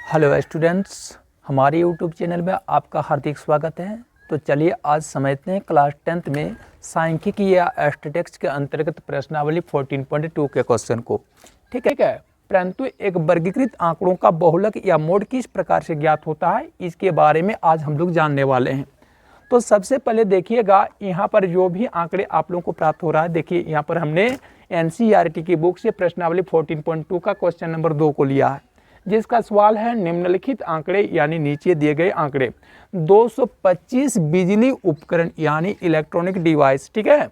Hello students, हमारे YouTube channel में आपका हार्दिक स्वागत है। तो चलिए आज समझते हैं क्लास 10th में सांख्यिकी या स्टैटिस्टिक्स के अंतर्गत प्रश्नावली 14.2 के क्वेश्चन को। ठीक है, परंतु एक वर्गीकृत आंकड़ों का बहुलक या मोड किस प्रकार से ज्ञात होता है, इसके बारे में आज हम लोग जानने वाले हैं। तो सबसे पहले देखिएगा, यहाँ पर जो भी आंकड़े आप लोगों को प्राप्त हो रहा है, देखिए यहाँ पर हमने NCERT की बुक से प्रश्नावली 14.2 का क्वेश्चन नंबर 2 को लिया है, जिसका सवाल है निम्नलिखित आंकड़े यानी नीचे दिए गए आंकड़े 225 बिजली उपकरण यानी इलेक्ट्रॉनिक डिवाइस, ठीक है,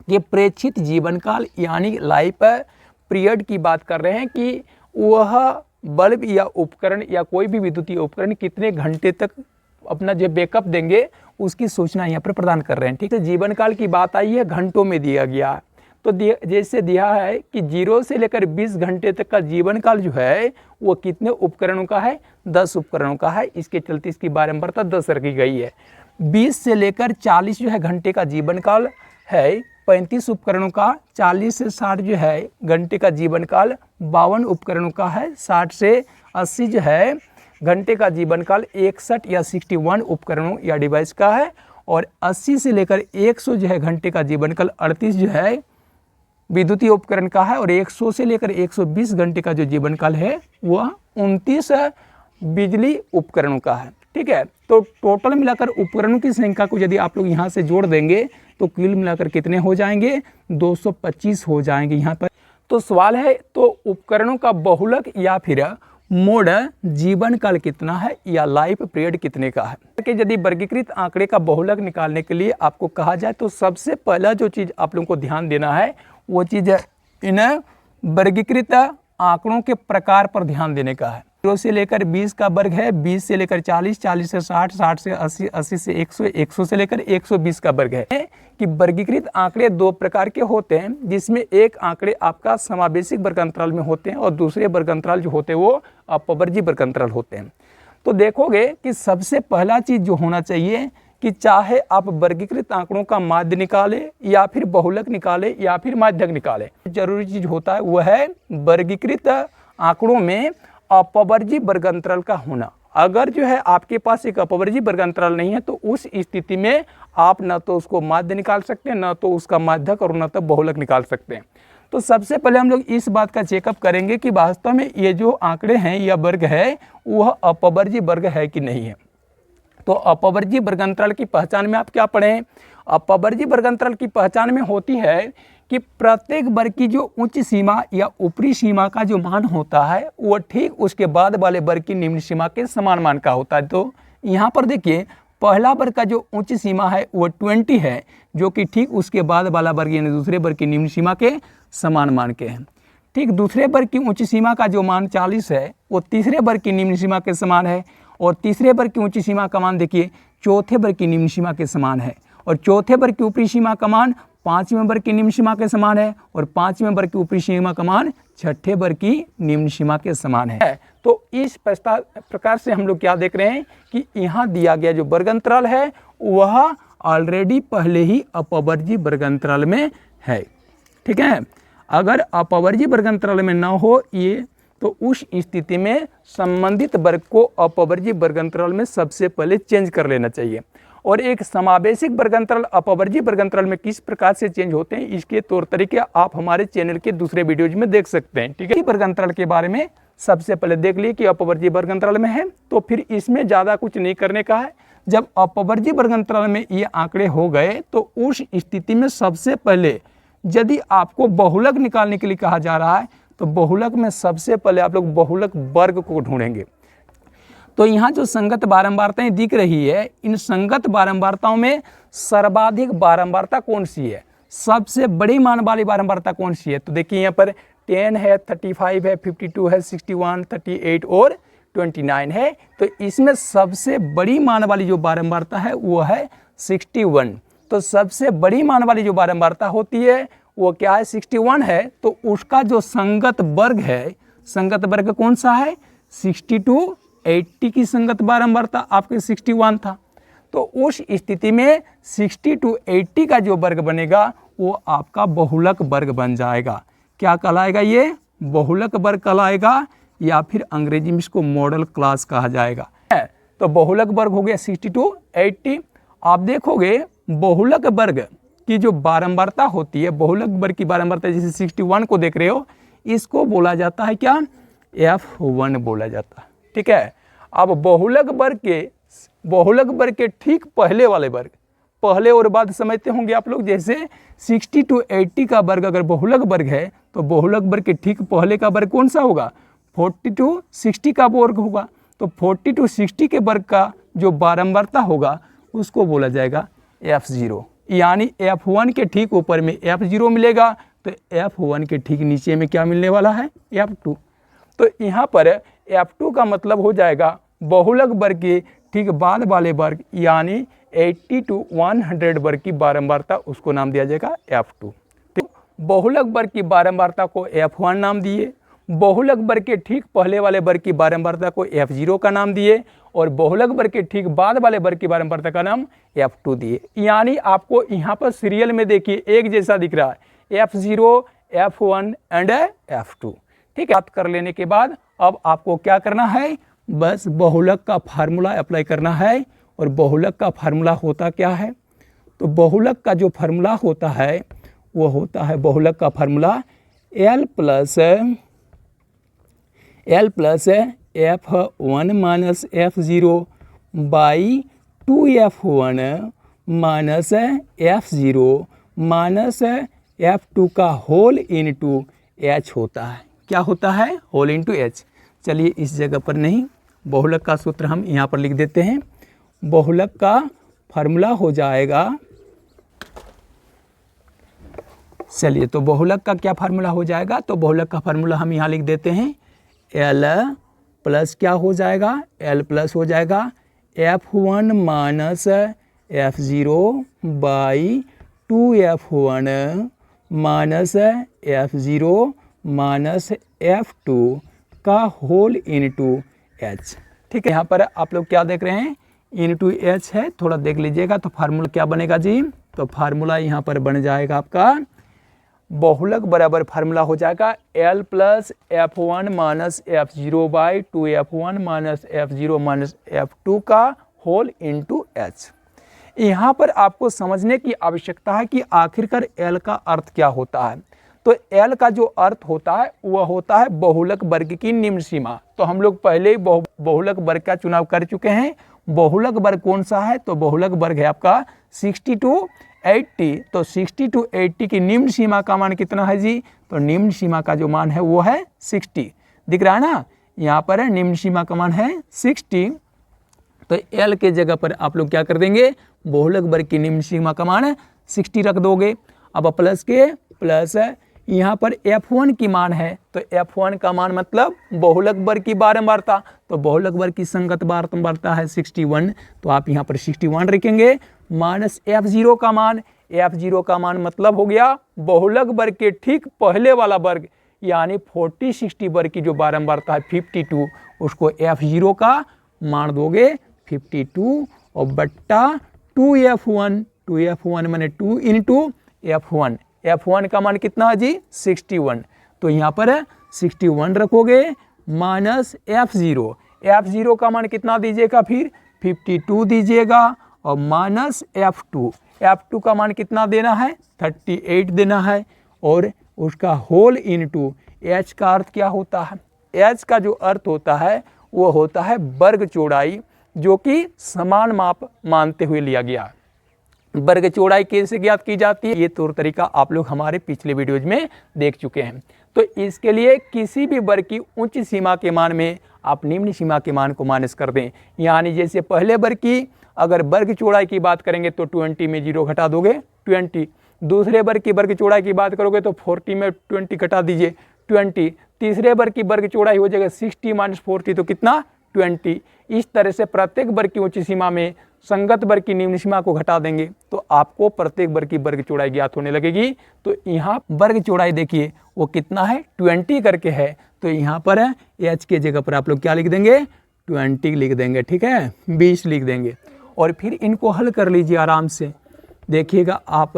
ये प्रेक्षित जीवन काल यानी लाइफ पीरियड की बात कर रहे हैं कि वह बल्ब या उपकरण या कोई भी विद्युतीय उपकरण कितने घंटे तक अपना जो बैकअप देंगे उसकी सूचना यहाँ पर प्रदान कर रहे हैं। ठीक है, जीवन काल की बात आई है, घंटों में दिया गया है। तो जैसे दिया है कि 0 से लेकर 20 घंटे तक का जीवन काल जो है वो कितने उपकरणों का है, 10 उपकरणों का है। इसके चलते इसकी बारंबारता 10 रखी गई है। 20 से लेकर 40 जो है घंटे का जीवन काल है 35 उपकरणों का। 40 से 60 जो है घंटे का जीवन काल 52 उपकरणों का है। 60 से 80 जो है घंटे का जीवन काल 61 या 61 उपकरणों या डिवाइस का है। और 80 से लेकर 100 जो है घंटे का जीवन काल 38 जो है विद्युतीय उपकरण का है। और 100 से लेकर 120 घंटे का जो जीवन काल है वह 29 बिजली उपकरणों का है। ठीक है, तो टोटल मिलाकर उपकरणों की संख्या को यदि आप लोग यहाँ से जोड़ देंगे तो कुल मिलाकर कितने हो जाएंगे, 225 हो जाएंगे यहाँ पर। तो सवाल है, तो उपकरणों का बहुलक या फिर मोड जीवन काल कितना है या लाइफ पीरियड कितने का है। कि यदि वर्गीकृत आंकड़े का बहुलक निकालने के लिए आपको कहा जाए तो सबसे पहला जो चीज़ आप लोगों को ध्यान देना है वो चीज़ इन वर्गीकृत आंकड़ों के प्रकार पर ध्यान देने का है। 0 से लेकर 20 का वर्ग है, 20 से लेकर 40, 40 से 60, 60 से 80, 80 से 100, 100 से लेकर 120 का वर्ग है। कि वर्गीकृत आंकड़े दो प्रकार के होते हैं, जिसमें एक आंकड़े आपका समावेशिक वर्ग अंतराल में होते हैं और दूसरे वर्ग अंतराल जो होते हैं वो अपवर्जी वर्ग अंतराल होते हैं। तो देखोगे कि सबसे पहला चीज़ जो होना चाहिए कि चाहे आप वर्गीकृत आंकड़ों का माध्य निकालें या फिर बहुलक निकालें या फिर माध्यक निकालें, जरूरी चीज़ होता है वह है वर्गीकृत आंकड़ों में अपवर्जी वर्ग अंतराल का होना। अगर जो है आपके पास एक अपवर्जी वर्ग अंतराल नहीं है तो उस स्थिति में आप न तो उसको माध्य निकाल सकते हैं, न तो उसका माध्यक और न तो बहुलक निकाल सकते हैं। तो सबसे पहले हम लोग इस बात का चेकअप करेंगे कि वास्तव में ये जो आंकड़े हैं या वर्ग है वह अपवर्जी वर्ग है कि नहीं है। तो अपवर्जी वर्ग अंतराल की पहचान में आप क्या पढ़ें, अपवर्जी वर्ग अंतराल की पहचान में होती है कि प्रत्येक वर्ग की जो उच्च सीमा या ऊपरी सीमा का जो मान होता है वो ठीक उसके बाद वाले वर्ग की निम्न सीमा के समान मान का होता है। तो यहाँ पर देखिए, पहला वर्ग का जो उच्च सीमा है वो 20 है, जो कि ठीक उसके बाद वाला वर्ग यानी दूसरे वर्ग की निम्न सीमा के समान मान के हैं। ठीक दूसरे वर्ग की उच्च सीमा का जो मान 40 है वो तीसरे वर्ग की निम्न सीमा के समान है। और तीसरे वर्ग की उच्च सीमा का मान देखिए चौथे वर्ग की निम्न सीमा के समान है। और चौथे वर्ग की ऊपरी सीमा का मान पांचवें वर्ग की निम्न सीमा के समान है। और पांचवें वर्ग की ऊपरी सीमा का मान छठे वर्ग की निम्न सीमा के समान है। तो इस प्रकार से हम लोग क्या देख रहे हैं कि यहाँ दिया गया जो वर्ग अंतराल है वह ऑलरेडी पहले ही अपवर्जी वर्ग अंतराल में है। ठीक है, अगर अपवर्जी वर्ग अंतराल में ना हो ये तो उस स्थिति में संबंधित वर्ग को अपवर्जी वर्ग अंतराल में सबसे पहले चेंज कर लेना चाहिए। और एक समावेशिक वर्ग अंतराल अपवर्जी वर्ग अंतराल में किस प्रकार से चेंज होते हैं इसके तौर तरीके आप हमारे चैनल के दूसरे वीडियोज में देख सकते हैं। ठीक है, वर्ग अंतराल के बारे में सबसे पहले देख लिए कि अपवर्जी वर्ग अंतराल में है, तो फिर इसमें ज़्यादा कुछ नहीं करने का है। जब अपवर्जी वर्ग अंतराल में ये आंकड़े हो गए तो उस स्थिति में सबसे पहले यदि आपको बहुलक निकालने के लिए कहा जा रहा है तो बहुलक में सबसे पहले आप लोग बहुलक वर्ग को ढूंढेंगे। तो यहाँ जो संगत बारंबारताएं दिख रही है, इन संगत बारंबारताओं में सर्वाधिक बारंबारता कौन सी है, सबसे बड़ी मान वाली बारंबारता कौन सी है। तो देखिए यहाँ पर 10 है, 35 है, 52 है, 61, 38 और 29 है। तो इसमें सबसे बड़ी मान वाली जो बारंबारता है वो है 61। तो सबसे बड़ी मान वाली जो बारंबारता होती है वो क्या है, 61 है। तो उसका जो संगत वर्ग है, संगत वर्ग कौन सा है, 62, 80 की संगत बारंबारता आपके 61 था। तो उस स्थिति में 62, 80 का जो वर्ग बनेगा वो आपका बहुलक वर्ग बन जाएगा। क्या कहलाएगा, ये बहुलक वर्ग कहलाएगा। या फिर अंग्रेजी में इसको मॉडल क्लास कहा जाएगा। तो बहुलक वर्ग हो गया 62 80। आप देखोगे बहुलक वर्ग की जो बारंबारता होती है, बहुलक वर्ग की बारंबारता जैसे 61 को देख रहे हो, इसको बोला जाता है क्या, F1 बोला जाता है। ठीक है। अब बहुलक वर्ग के ठीक पहले वाले वर्ग, पहले और बाद समझते होंगे आप लोग। जैसे 60 to 80 का वर्ग अगर बहुलक वर्ग है तो बहुलक वर्ग के ठीक पहले का वर्ग कौन सा होगा, 40 to 60 का वर्ग होगा। तो 40 to 60 के वर्ग का जो बारंबारता होगा उसको बोला जाएगा F0। यानी F1 के ठीक ऊपर में F0 मिलेगा, तो F1 के ठीक नीचे में क्या मिलने वाला है, F2। तो यहाँ पर F2 का मतलब हो जाएगा बहुलक वर्ग के ठीक बाद वाले वर्ग, यानी 80 to 100 वर्ग की बारंबारता, उसको नाम दिया जाएगा F2। तो बहुलक वर्ग की बारंबारता को F1 नाम दिए, बहुलक वर्ग के ठीक पहले वाले वर्ग की बारंबारता को F0 का नाम दिए, और बहुलक वर्ग के ठीक बाद वाले वर्ग की बारंबारता का नाम F2 दिए। यानी आपको यहाँ पर सीरियल में देखिए एक जैसा दिख रहा है, F0, F1 एंड F2। ठीक है। बात कर लेने के बाद अब आपको क्या करना है, बस बहुलक का फार्मूला अप्लाई करना है। और बहुलक का फार्मूला होता क्या है, तो बहुलक का जो फार्मूला होता है वो होता है, बहुलक का formula L plus F1 minus F0 by 2F1 minus F0 minus F2 का होल इनटू H होता है। क्या होता है, होल इनटू H। चलिए इस जगह पर नहीं, बहुलक का सूत्र हम यहाँ पर लिख देते हैं। बहुलक का फार्मूला हो जाएगा, चलिए तो बहुलक का क्या फार्मूला हो जाएगा, तो बहुलक का फार्मूला हम यहाँ लिख देते हैं। L प्लस क्या हो जाएगा, L प्लस हो जाएगा F1 minus F0 by 2F1 minus F0 minus F2 का होल इनटू H। ठीक है। यहाँ पर आप लोग क्या देख रहे हैं, इनटू H है, थोड़ा देख लीजिएगा। तो फार्मूला क्या बनेगा जी, तो फार्मूला यहाँ पर बन जाएगा आपका, बहुलक बराबर फार्मूला हो जाएगा L plus F1 minus F0 by 2F1 minus F0 minus F2 का होल इनटू H। यहाँ पर आपको समझने की आवश्यकता है कि आखिरकार L का अर्थ क्या होता है। तो L का जो अर्थ होता है वह होता है बहुलक वर्ग की निम्न सीमा। तो हम लोग पहले ही बहुलक वर्ग का चुनाव कर चुके हैं। बहुलक वर्ग कौन सा है, तो बहुलक वर्ग है आपका 60 to 80। तो 60 to 80 की निम्न सीमा का मान कितना है जी, तो निम्न सीमा का जो मान है वो है 60। दिख रहा है ना, यहाँ पर निम्न सीमा का मान है 60। तो L के जगह पर आप लोग क्या कर देंगे, बहुलक वर्ग की निम्न सीमा का मान 60 रख दोगे। अब प्लस के प्लस यहाँ पर F1 की मान है, तो F1 का मान मतलब बहुलक वर्ग की बारंबारता। तो बहुलक वर्ग की संगत बारंबारता है 61, तो आप यहाँ पर 61 रखेंगे। माइनस F0 का मान, F0 का मान मतलब हो गया बहुलक वर्ग के ठीक पहले वाला वर्ग, यानी 40-60 वर्ग की जो बारंबारता है 52, उसको F0 का मान दोगे 52 और बट्टा 2F1, 2F1 माने 2 इंटू F1। F1 का मान कितना है जी, 61। तो यहाँ पर 61 रखोगे माइनस F0, F0 का मान कितना दीजिएगा, फिर 52 दीजिएगा और माइनस F2 का मान कितना देना है, 38 देना है। और उसका होल इनटू H का अर्थ क्या होता है, H का जो अर्थ होता है वो होता है वर्ग चौड़ाई, जो कि समान माप मानते हुए लिया गया। वर्ग चौड़ाई कैसे ज्ञात की जाती है, ये तौर तरीका आप लोग हमारे पिछले वीडियोज में देख चुके हैं। तो इसके लिए किसी भी वर्ग की उच्च सीमा के मान में आप निम्न सीमा के मान को माइनस कर दें। यानी जैसे पहले वर्ग की अगर वर्ग चौड़ाई की बात करेंगे तो 20 में 0 घटा दोगे 20। दूसरे वर्ग की वर्ग चौड़ाई की बात करोगे तो 40 में 20 घटा दीजिए 20। तीसरे वर्ग की वर्ग चौड़ाई हो जाएगा 60 माइनस 40, तो कितना 20। इस तरह से प्रत्येक वर्ग की उच्च सीमा में संगत वर्ग की निम्न सीमा को घटा देंगे तो आपको प्रत्येक वर्ग की वर्ग चौड़ाई ज्ञात होने लगेगी। तो यहाँ वर्ग चौड़ाई देखिए वो कितना है, 20 करके है। तो यहाँ पर H के जगह पर आप लोग क्या लिख देंगे, 20 लिख देंगे। ठीक है, 20 लिख देंगे और फिर इनको हल कर लीजिए आराम से। देखिएगा आप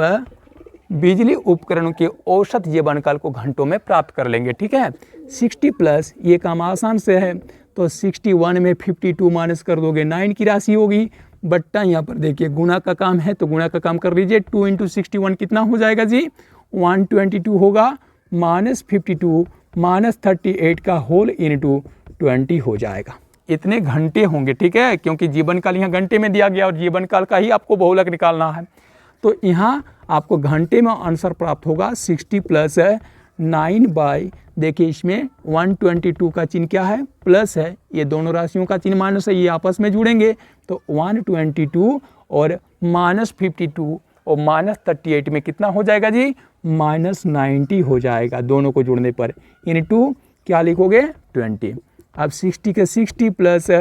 बिजली उपकरणों के औसत जीवनकाल को घंटों में प्राप्त कर लेंगे। ठीक है, 60 प्लस ये काम आसान से है, तो 61 में 52 माइनस कर दोगे 9 की राशि होगी, बट्टा यहाँ पर देखिए गुणा का काम है तो गुणा का काम कर लीजिए। 2 × 61 कितना हो जाएगा जी, 122 होगा, माइनस 52 माइनस 38 का होल इनटू 20 हो जाएगा। इतने घंटे होंगे। ठीक है, क्योंकि जीवनकाल यहाँ घंटे में दिया गया और जीवनकाल का ही आपको बहुलक निकालना है, तो यहाँ आपको घंटे में आंसर प्राप्त होगा 60 प्लस 9 बाई, देखिए इसमें 122 का चिन्ह क्या है, प्लस है, ये दोनों राशियों का चिन्ह माइनस है, ये आपस में जुड़ेंगे तो 122 और माइनस 52 और माइनस 38 में कितना हो जाएगा जी, माइनस 90 हो जाएगा दोनों को जोड़ने पर, इनटू क्या लिखोगे 20। अब 60 के 60 प्लस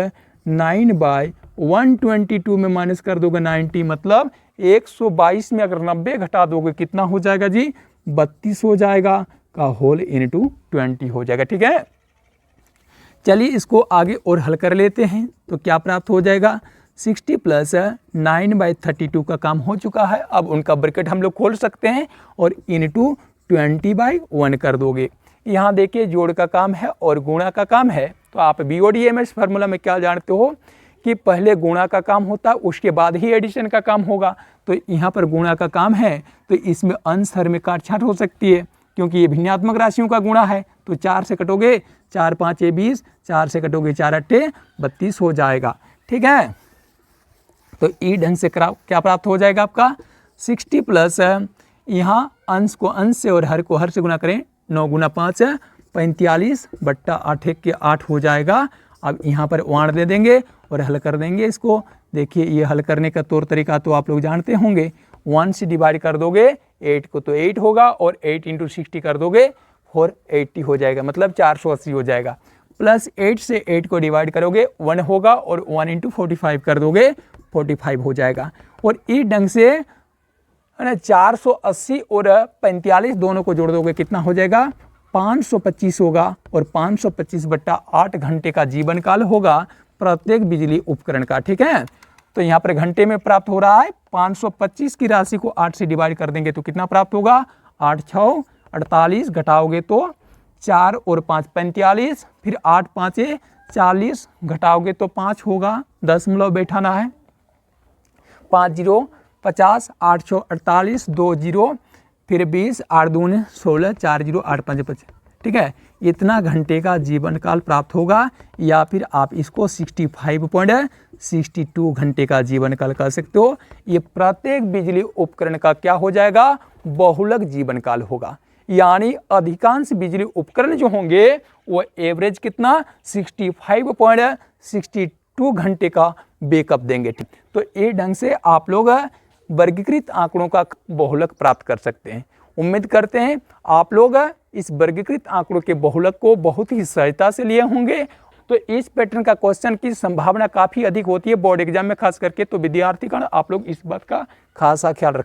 9 बाई 122 में माइनस कर दोगे 90, मतलब 122 में अगर 90 घटा दोगे कितना हो जाएगा जी, 32 हो जाएगा, का होल इनटू 20 हो जाएगा। ठीक है, चलिए इसको आगे और हल कर लेते हैं तो क्या प्राप्त हो जाएगा, 60 प्लस 9 बाई 32 का काम हो चुका है। अब उनका ब्रैकेट हम लोग खोल सकते हैं और इनटू 20 बाई 1 कर दोगे। यहाँ देखिए जोड़ का काम है और गुणा का काम है, तो आप BODMS फार्मूला में क्या जानते हो कि पहले गुणा का काम होता है उसके बाद ही एडिशन का काम होगा, तो यहाँ पर गुणा का काम है तो इसमें अंश हर में काटछाट हो सकती है क्योंकि ये भिन्नात्मक राशियों का गुणा है, तो 4 से कटोगे 4 5 20, 4 से कटोगे 4 8 32 हो जाएगा। ठीक है, तो ई ढंग से क्या प्राप्त हो जाएगा आपका 60 प्लस यहाँ अंश को अंश से और हर को हर से गुना करें, 9 गुना 5 45 बट्टा 8 1 के 8 हो जाएगा। अब यहाँ पर 1 दे देंगे और हल कर देंगे इसको। देखिए ये हल करने का तौर तरीका तो आप लोग जानते होंगे, 1 से डिवाइड कर दोगे 8 को तो 8 होगा और 8 × 60 कर दोगे 480 हो जाएगा, मतलब 480 हो जाएगा, प्लस 8 से 8 को डिवाइड करोगे 1 होगा और 1 × 45 कर दोगे 45 हो जाएगा। और इस ढंग से है ना 480 और 45 दोनों को जोड़ दोगे कितना हो जाएगा, 525 होगा और 525 बट्टा 8 घंटे का जीवन काल होगा प्रत्येक बिजली उपकरण का। ठीक है, तो यहाँ पर घंटे में प्राप्त हो रहा है 525 की राशि को 8 से डिवाइड कर देंगे तो कितना प्राप्त होगा, 8 6 48 घटाओगे तो 4 और 5 45, फिर 8 5 40 घटाओगे तो 5 होगा, दशमलव बैठाना है, 5 0 50, 8 6 48, 2 0, फिर 20, 8 2 16, 4 0 8 5 25। ठीक है, इतना घंटे का जीवन काल प्राप्त होगा, या फिर आप इसको 65.62 घंटे का जीवन काल कह सकते हो। ये प्रत्येक बिजली उपकरण का क्या हो जाएगा, बहुलक जीवन काल होगा, यानी अधिकांश बिजली उपकरण जो होंगे वो एवरेज कितना 65.62 घंटे का बैकअप देंगे। तो ये ढंग से आप लोग वर्गीकृत आंकड़ों का बहुलक प्राप्त कर सकते हैं। उम्मीद करते हैं आप लोग इस वर्गीकृत आंकड़ों के बहुलक को बहुत ही सहजता से लिए होंगे। तो इस पैटर्न का क्वेश्चन की संभावना काफ़ी अधिक होती है बोर्ड एग्जाम में खास करके, तो विद्यार्थीगण आप लोग इस बात का खासा ख्याल रखें।